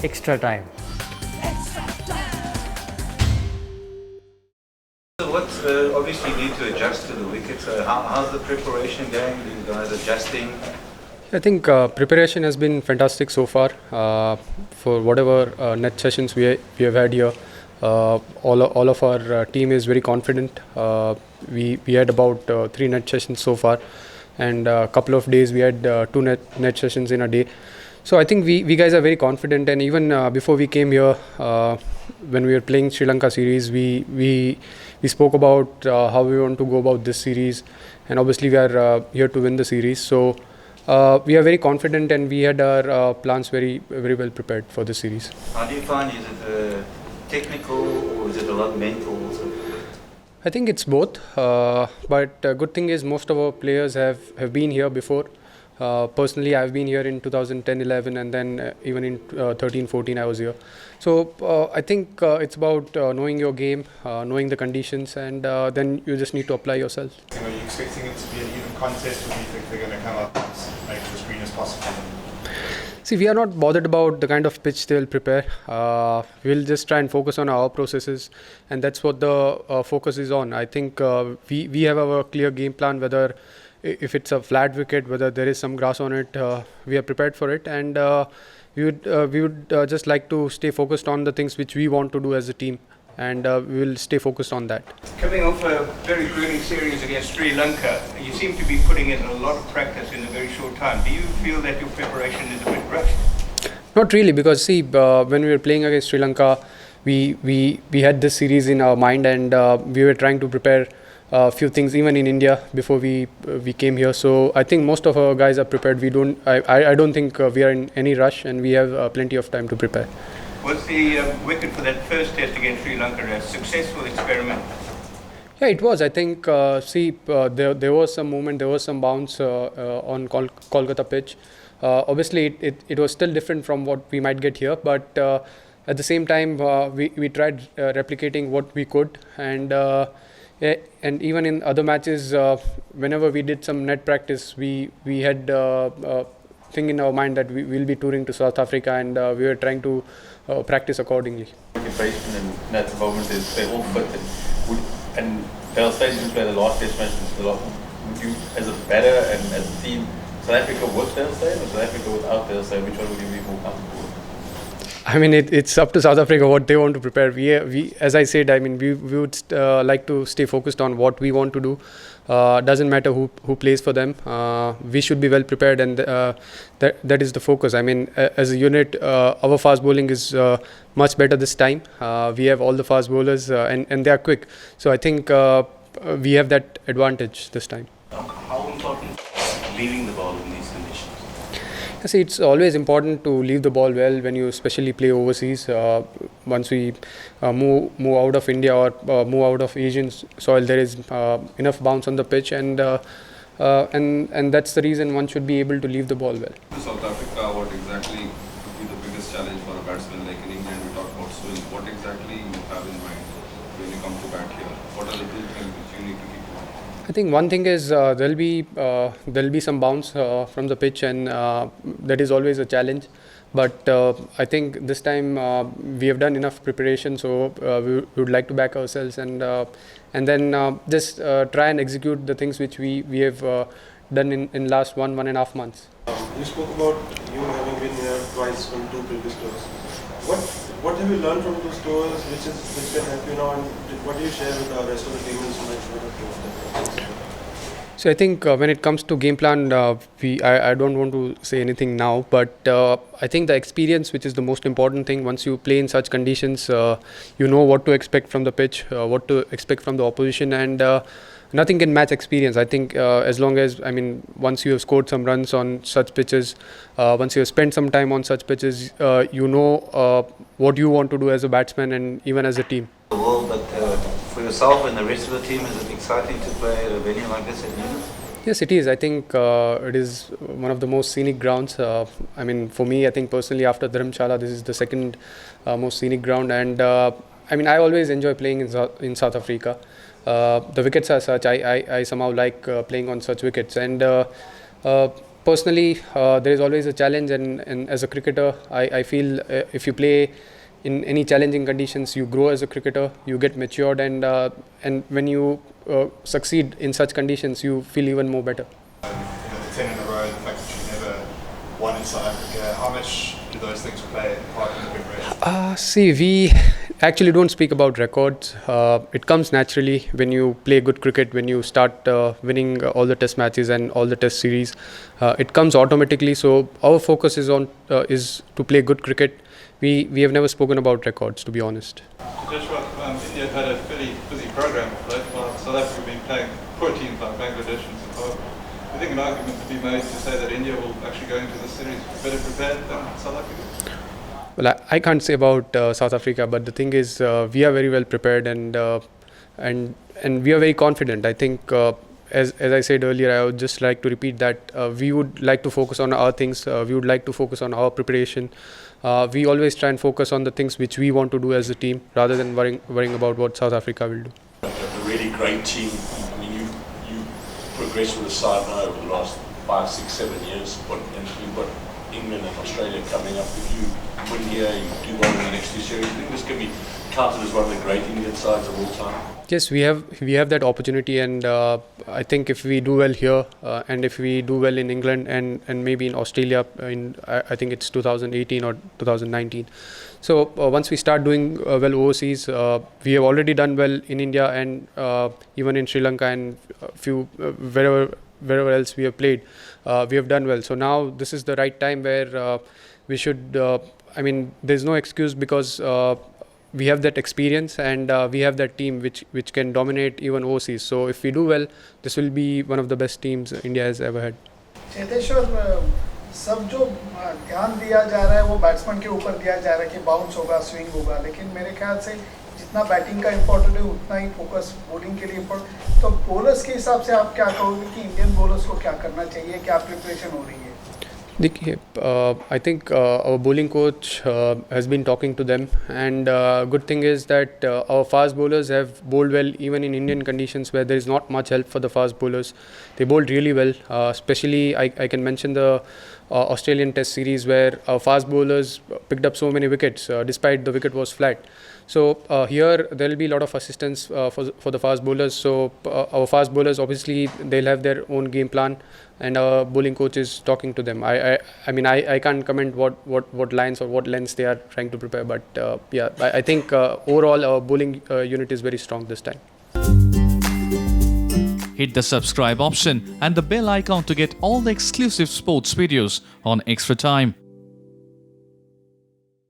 extra time. So what's obviously you need to adjust to the wickets. How's the preparation going? Are you guys adjusting? I think preparation has been fantastic so far. For whatever net sessions we have had here, all of our team is very confident. We had about 3 net sessions so far, and a couple of days we had 2 net sessions in a day. So I think we guys are very confident, and even before we came here, when we were playing Sri Lanka series, we spoke about how we want to go about this series, and obviously we are here to win the series. So we are very confident, and we had our plans very well prepared for this series. How do you find, is it technical or is it a lot mental also? I think it's both, but good thing is most of our players have been here before. Personally, I've been here in 2010-11, and then even in 13-14 I was here. So I think it's about knowing your game, knowing the conditions, and then you just need to apply yourself. Are you expecting it to be an even contest, or do you think they're going to come up and make it as green as possible? See, we are not bothered about the kind of pitch they will prepare. We'll just try and focus on our processes, and that's what the focus is on. I think we have our clear game plan, whether if it's a flat wicket, whether there is some grass on it, we are prepared for it, and we would just like to stay focused on the things which we want to do as a team, and we will stay focused on that. Coming off a very grueling series against Sri Lanka, you seem to be putting in a lot of practice in a very short time. Do you feel that your preparation is a bit rushed? Not really, because see, when we were playing against Sri Lanka, we had this series in our mind, and we were trying to prepare a few things even in India before we came here. So I think most of our guys are prepared. I don't think we are in any rush, and we have plenty of time to prepare. Was the wicket for that first test against Sri Lanka a successful experiment? Yeah, it was. I think, there was some movement, there was some bounce on Kolkata pitch. Obviously, it was still different from what we might get here, but at the same time, we tried replicating what we could, and even in other matches, whenever we did some net practice, we had thing in our mind that we will be touring to South Africa, and we were trying to practice accordingly. Batsman and at the moment they're all fit, and they'll say since we're the last test match, would you, as a batter and as a team, South Africa with Dale Steyn or South Africa without Dale Steyn, which one would you be more comfortable with? I mean, it's up to South Africa what they want to prepare. We as I said, I mean, we would like to stay focused on what we want to do. Doesn't matter who plays for them. We should be well prepared, and that is the focus. I mean, as a unit, our fast bowling is much better this time. We have all the fast bowlers, and they are quick. So I think we have that advantage this time. How important is leaving the ball in these conditions? I see, it's always important to leave the ball well when you especially play overseas. Once we move out of India or move out of Asian soil, there is enough bounce on the pitch, and that's the reason one should be able to leave the ball well. South Africa, what exactly would be the biggest challenge for a batsman? Like in England, we talk about swing. What exactly you have in mind when you come to bat here? What are the 2 things which you need to keep in mind? I think one thing is there'll be some bounce from the pitch, and that is always a challenge. But I think this time we have done enough preparation, so we would like to back ourselves, and then just try and execute the things which we have done in last 1.5 months. You spoke about you having been here twice on 2 previous tours. What have you learned from those tours which can help you now, and what do you share with the rest of the team so that? So I think when it comes to game plan, I don't want to say anything now, but I think the experience, which is the most important thing. Once you play in such conditions, you know what to expect from the pitch, what to expect from the opposition, and nothing can match experience. I think as long as, I mean, once you have scored some runs on such pitches, once you have spent some time on such pitches, you know what you want to do as a batsman and even as a team. But for yourself and the rest of the team, is it exciting to play at a venue like this at Newlands? Yes, it is. I think it is one of the most scenic grounds. I mean, for me, I think personally, after Dharamshala, this is the second most scenic ground, and I mean, I always enjoy playing in South Africa. The wickets are such. I somehow like playing on such wickets, and Personally, there is always a challenge, and as a cricketer, I feel if you play in any challenging conditions, you grow as a cricketer, you get matured, and when you succeed in such conditions, you feel even more better. The 10 in a row, the fact that you never won in South Africa, how much do those things play a part in the preparation? See, we actually don't speak about records. It comes naturally when you play good cricket, when you start winning all the test matches and all the test series. It comes automatically. So our focus is to play good cricket. We have never spoken about records, to be honest. Cheteshwar, India have had a fairly busy program of late, while South Africa have been playing poor teams like Bangladesh and Zimbabwe. I think an argument to be made to say that India will actually go into the series better prepared than South Africa. Well, I can't say about South Africa, but the thing is, we are very well prepared and we are very confident. I think, as I said earlier, I would just like to repeat that we would like to focus on our things. We would like to focus on our preparation. We always try and focus on the things which we want to do as a team, rather than worrying about what South Africa will do. A really great team. I mean, you progressed with the side now over the last 5, 6, 7 years. And we've got England and Australia coming up. If you win here, you do well in the next 2 series. I think this can be counted as one of the great Indian sides of all time. Yes, we have that opportunity, and I think if we do well here, and if we do well in England and maybe in Australia, I think it's 2018 or 2019. So once we start doing well overseas, we have already done well in India and even in Sri Lanka and few wherever else we have played, we have done well. So now this is the right time where we should. I mean, there's no excuse because. We have that experience and we have that team which can dominate even overseas. So if we do well, this will be one of the best teams India has ever had. Cheteshwar, सब जो ध्यान दिया जा रहा है वो batsman के ऊपर दिया जा रहा है कि बाउंस होगा, स्विंग होगा, लेकिन मेरे ख्याल से जितना बैटिंग का इम्पोर्टेंट है उतना ही फोकस बॉलिंग के लिए इम्पोर्टेंट. तो बॉलर्स के हिसाब से आप क्या कहोगे कि इंडियन बॉलर्स को क्या करना चाहिए, क्या प्रिपरेशन हो रही है? I think our bowling coach has been talking to them, and good thing is that our fast bowlers have bowled well even in Indian conditions where there is not much help for the fast bowlers. They bowled really well, especially I can mention the Australian Test series where our fast bowlers picked up so many wickets despite the wicket was flat. So here there will be a lot of assistance for the fast bowlers. So our fast bowlers, obviously they'll have their own game plan, and our bowling coach is talking to them. I mean I can't comment what lines or what lengths they are trying to prepare, but yeah, I think overall our bowling unit is very strong this time. Hit the subscribe option and the bell icon to get all the exclusive sports videos on Extra Time.